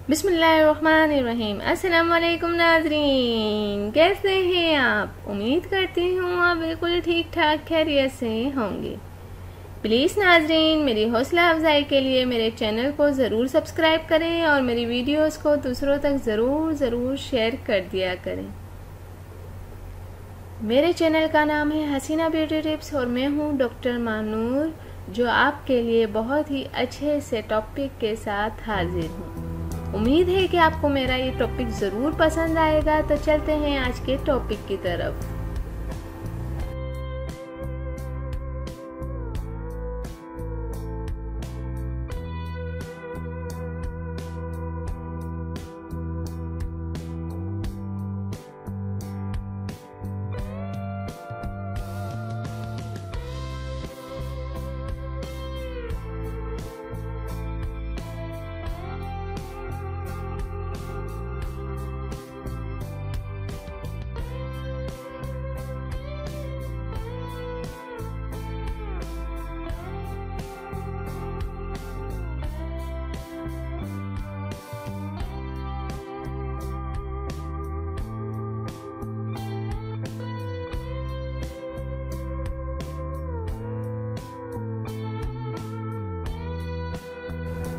बिस्मिल्लाहिर्रहमानिर्रहीम। अस्सलाम वालेकुम नाज़रीन, कैसे हैं आप? उम्मीद करती हूँ आप बिल्कुल ठीक ठाक खैरियत से होंगे। प्लीज़ नाज़रीन, मेरी हौसला अफजाई के लिए मेरे चैनल को ज़रूर सब्सक्राइब करें और मेरी वीडियोस को दूसरों तक ज़रूर शेयर कर दिया करें। मेरे चैनल का नाम है हसीना ब्यूटी टिप्स और मैं हूँ डॉक्टर मानूर, जो आपके लिए बहुत ही अच्छे से टॉपिक के साथ हाजिर हूँ। उम्मीद है कि आपको मेरा ये टॉपिक ज़रूर पसंद आएगा। तो चलते हैं आज के टॉपिक की तरफ।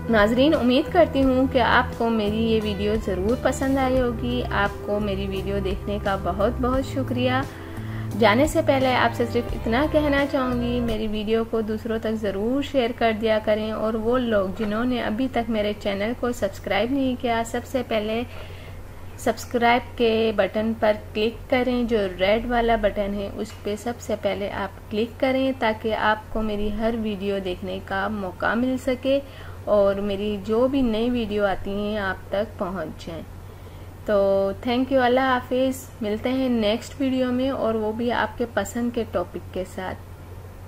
नाजरीन, उम्मीद करती हूँ कि आपको मेरी ये वीडियो ज़रूर पसंद आई होगी। आपको मेरी वीडियो देखने का बहुत शुक्रिया। जाने से पहले आपसे सिर्फ इतना कहना चाहूँगी, मेरी वीडियो को दूसरों तक ज़रूर शेयर कर दिया करें। और वो लोग जिन्होंने अभी तक मेरे चैनल को सब्सक्राइब नहीं किया, सबसे पहले सब्सक्राइब के बटन पर क्लिक करें। जो रेड वाला बटन है उस पर सबसे पहले आप क्लिक करें, ताकि आपको मेरी हर वीडियो देखने का मौका मिल सके और मेरी जो भी नई वीडियो आती हैं आप तक पहुंच जाएं। तो थैंक यू, अल्लाह हाफिज़। मिलते हैं नेक्स्ट वीडियो में, और वो भी आपके पसंद के टॉपिक के साथ।